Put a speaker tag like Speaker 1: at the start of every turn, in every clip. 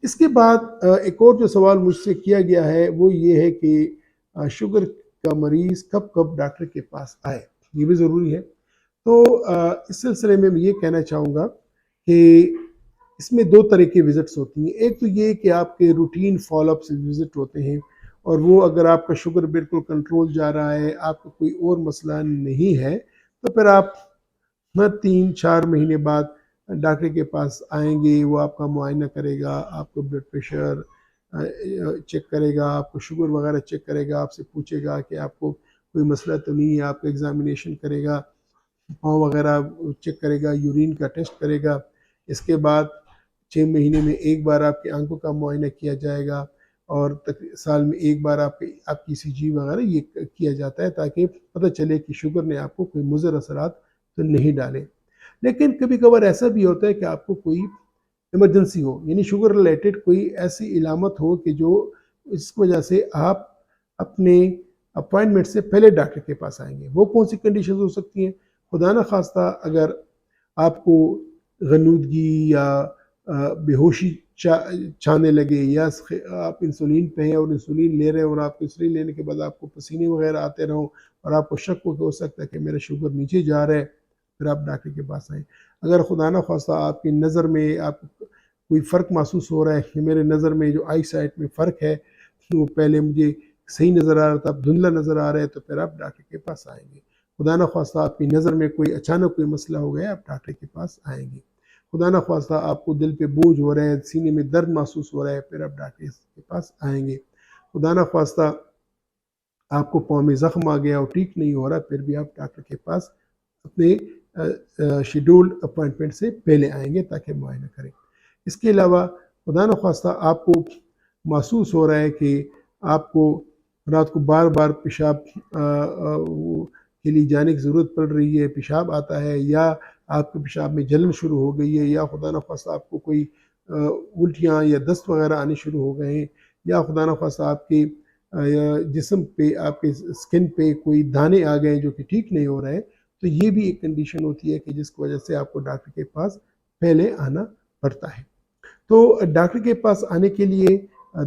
Speaker 1: اس کے بعد ایک اور جو سوال مجھ سے کیا گیا ہے وہ یہ ہے کہ شوگر کا مریض کب کب ڈاکٹر کے پاس آئے، یہ بھی ضروری ہے۔ تو اس سلسلے میں یہ کہنا چاہوں گا کہ اس میں دو طرح کی وزٹس ہوتی ہیں۔ ایک تو یہ کہ آپ کے روٹین فالو اپ سے وزٹ ہوتے ہیں، اور وہ اگر آپ کا شوگر بالکل کنٹرول جا رہا ہے، آپ کا کوئی اور مسئلہ نہیں ہے، تو پھر آپ 3-4 مہینے بعد ڈاکٹر کے پاس آئیں گے۔ وہ آپ کا معائنہ کرے گا، آپ کو بلڈ پریشر چیک کرے گا، آپ کو شوگر وغیرہ چیک کرے گا، آپ سے پوچھے گا کہ آپ کو کوئی مسئلہ تو نہیں ہے، آپ کا ایگزامینیشن کرے گا، پاؤں وغیرہ چیک کرے گا، یورین کا ٹیسٹ کرے گا۔ اس کے بعد 6 مہینے میں ایک بار آپ کی آنکھوں کا معائنہ کیا جائے گا، اور سال میں ایک بار آپ کی ECG وغیرہ یہ کیا جاتا ہے، تاکہ پتہ چلے کہ شوگر نے آپ کو کوئی مضر اثرات تو نہیں ڈالے۔ لیکن کبھی کبھار ایسا بھی ہوتا ہے کہ آپ کو کوئی ایمرجنسی ہو، یعنی شوگر ریلیٹڈ کوئی ایسی علامت ہو کہ جو اس وجہ سے آپ اپنے اپوائنٹمنٹ سے پہلے ڈاکٹر کے پاس آئیں گے۔ وہ کون سی کنڈیشنز ہو سکتی ہیں؟ خدا نخواستہ اگر آپ کو غنودگی یا بے ہوشی چھانے لگے، یا آپ انسولین پہ ہیں اور انسولین لے رہے ہیں، اور آپ انسولین لینے کے بعد آپ کو پسینے وغیرہ آتے رہوں، اور آپ کو شک ہو سکتا ہے کہ میرا شوگر نیچے جا رہا ہے، پھر آپ ڈاکٹر کے پاس آئیں۔ اگر خدا نخواستہ آپ کی نظر میں آپ کوئی فرق محسوس ہو رہا ہے کہ میرے نظر میں جو آئی سائٹ میں فرق ہے، وہ پہلے مجھے صحیح نظر آ رہا تھا، اب دھندلا نظر آ رہا ہے، تو پھر آپ ڈاکٹر کے پاس آئیں گے۔ خدا نخواستہ آپ کی نظر میں کوئی اچانک کوئی مسئلہ ہو گیا، آپ ڈاکٹر کے پاس آئیں گے۔ خدا نخواستہ آپ کو دل پہ بوجھ ہو رہا ہے، سینے میں درد محسوس ہو رہا ہے، پھر آپ ڈاکٹر کے پاس آئیں گے۔ خدا نخواستہ آپ کو پاؤں میں زخم آ گیا اور ٹھیک نہیں ہو رہا، پھر بھی آپ ڈاکٹر کے پاس اپنے شیڈولڈ اپوائنٹمنٹ سے پہلے آئیں گے تاکہ معائنہ کریں۔ اس کے علاوہ خدا نخواستہ آپ کو محسوس ہو رہا ہے کہ آپ کو رات کو بار بار پیشاب کے لیے جانے کی ضرورت پڑ رہی ہے، پیشاب آتا ہے، یا آپ کے پیشاب میں جلن شروع ہو گئی ہے، یا خدا نخواستہ آپ کو کوئی الٹیاں یا دست وغیرہ آنے شروع ہو گئے ہیں، یا خدا نخواستہ آپ کے جسم پہ، آپ کے سکن پہ کوئی دانے آ گئے جو کہ ٹھیک نہیں ہو رہے ہیں، تو یہ بھی ایک کنڈیشن ہوتی ہے کہ جس کی وجہ سے آپ کو ڈاکٹر کے پاس پہلے آنا پڑتا ہے۔ تو ڈاکٹر کے پاس آنے کے لیے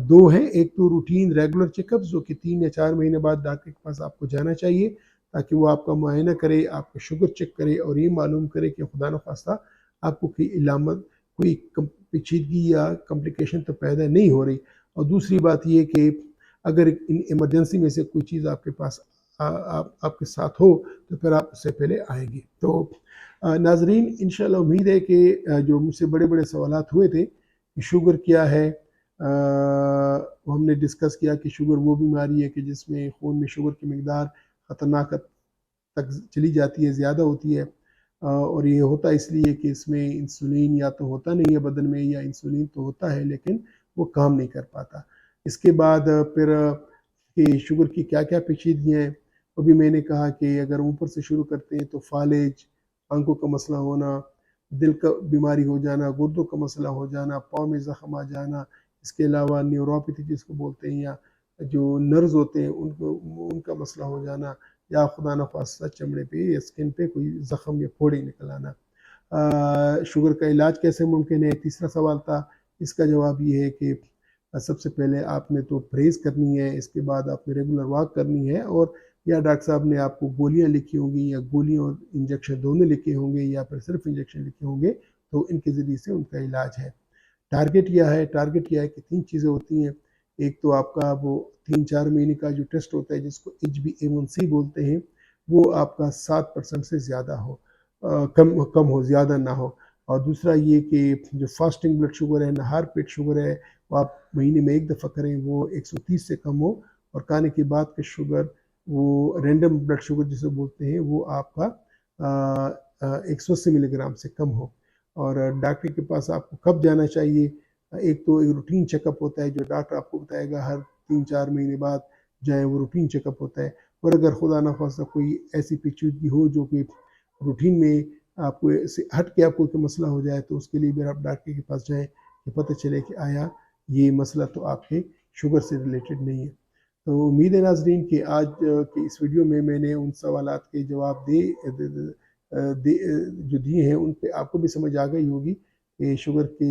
Speaker 1: دو ہیں۔ ایک تو روٹین ریگولر چیک اپ، جو کہ 3 یا 4 مہینے بعد ڈاکٹر کے پاس آپ کو جانا چاہیے، تاکہ وہ آپ کا معائنہ کرے، آپ کا شوگر چیک کرے، اور یہ معلوم کرے کہ خدا نخواستہ آپ کو کوئی علامت، کوئی پیچیدگی یا کمپلیکیشن تو پیدا نہیں ہو رہی۔ اور دوسری بات یہ کہ اگر ایمرجنسی میں سے کوئی چیز آپ کے پاس آپ کے ساتھ ہو، تو پھر آپ اس سے پہلے آئیں گے۔ تو ناظرین، انشاءاللہ امید ہے کہ جو مجھ سے بڑے بڑے سوالات ہوئے تھے کہ شوگر کیا ہے، ہم نے ڈسکس کیا کہ شوگر وہ بیماری ہے کہ جس میں خون میں شوگر کی مقدار خطرناک تک چلی جاتی ہے، زیادہ ہوتی ہے، اور یہ ہوتا اس لیے کہ اس میں انسولین یا تو ہوتا نہیں ہے بدن میں، یا انسولین تو ہوتا ہے لیکن وہ کام نہیں کر پاتا۔ اس کے بعد پھر کہ شوگر کی کیا کیا پیچیدگیاں ہیں، وہ بھی میں نے کہا کہ اگر اوپر سے شروع کرتے ہیں تو فالج، آنکھوں کا مسئلہ ہونا، دل کا بیماری ہو جانا، گردوں کا مسئلہ ہو جانا، پاؤں میں زخم آ جانا، اس کے علاوہ نیوروپیتھی جس کو بولتے ہیں، یا جو نرز ہوتے ہیں ان کا مسئلہ ہو جانا، یا خدا نخواستہ چمڑے پہ یا اسکن پہ کوئی زخم یا پھوڑے نکل آنا۔ شوگر کا علاج کیسے ممکن ہے؟ تیسرا سوال تھا۔ اس کا جواب یہ ہے کہ سب سے پہلے آپ نے تو پرہیز کرنی ہے، اس کے بعد آپ نے ریگولر واک کرنی ہے، اور یا ڈاکٹر صاحب نے آپ کو گولیاں لکھی ہوں گی، یا گولیاں اور انجیکشن دونوں لکھے ہوں گے، یا پھر صرف انجیکشن لکھے ہوں گے، تو ان کے ذریعے سے ان کا علاج ہے۔ ٹارگٹ یہ ہے کہ 3 چیزیں ہوتی ہیں۔ ایک تو آپ کا وہ 3-4 مہینے کا جو ٹیسٹ ہوتا ہے جس کو HbA1c بولتے ہیں، وہ آپ کا 7% سے زیادہ ہو، کم ہو، زیادہ نہ ہو۔ اور دوسرا یہ کہ جو فاسٹنگ بلڈ شوگر ہے، نہار پیٹ شوگر ہے، وہ آپ مہینے میں ایک دفعہ کریں، وہ 130 سے کم ہو، اور کھانے کے بعد کا شوگر، وہ رینڈم بلڈ شوگر جسے بولتے ہیں، وہ آپ کا 180 ملی گرام سے کم ہو۔ اور ڈاکٹر کے پاس آپ کو کب جانا چاہیے؟ ایک تو ایک روٹین چیک اپ ہوتا ہے جو ڈاکٹر آپ کو بتائے گا، ہر 3-4 مہینے بعد جائیں، وہ روٹین چیک اپ ہوتا ہے۔ اور اگر خدا نخواستہ کوئی ایسی پیچیدگی ہو جو کہ روٹین میں آپ کو ہٹ کے آپ کو کوئی مسئلہ ہو جائے، تو اس کے لیے بھی آپ ڈاکٹر کے پاس جائیں کہ پتہ چلے کہ آیا یہ مسئلہ تو آپ کے شوگر سے ریلیٹڈ نہیں ہے۔ تو امید ہے ناظرین کہ آج کی اس ویڈیو میں میں نے ان سوالات کے جواب جو دیے ہیں، ان پہ آپ کو بھی سمجھ آ گئی ہوگی کہ شوگر کے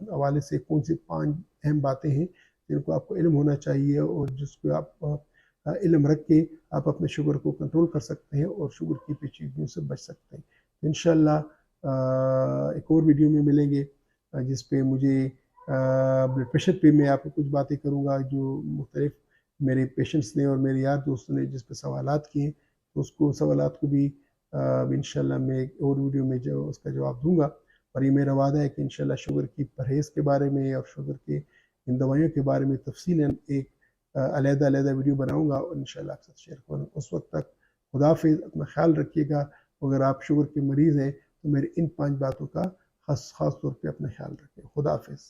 Speaker 1: حوالے سے کون سی 5 اہم باتیں ہیں جن کو آپ کو علم ہونا چاہیے، اور جس کو آپ علم رکھ کے آپ اپنے شوگر کو کنٹرول کر سکتے ہیں اور شوگر کی پیچیدگیوں سے بچ سکتے ہیں۔ انشاءاللہ ایک اور ویڈیو میں ملیں گے جس پہ مجھے بلڈ پریشر پہ میں آپ کو کچھ باتیں کروں گا جو مختلف میرے پیشنٹس نے اور میرے یار دوستوں نے جس پہ سوالات کیے، تو اس کو سوالات کو بھی انشاءاللہ میں ایک اور ویڈیو میں جو اس کا جواب دوں گا۔ اور یہ میرا وعدہ ہے کہ انشاءاللہ شوگر کی پرہیز کے بارے میں اور شوگر کے ان دوائیوں کے بارے میں تفصیلاً ایک علیحدہ ویڈیو بناؤں گا اور انشاءاللہ آپ سے شیئر کروں گا۔ اس وقت تک خدا حافظ، اپنا خیال رکھیے گا۔ اگر آپ شوگر کے مریض ہیں تو میرے ان 5 باتوں کا خاص طور پہ اپنا خیال رکھیں۔ خدا حافظ۔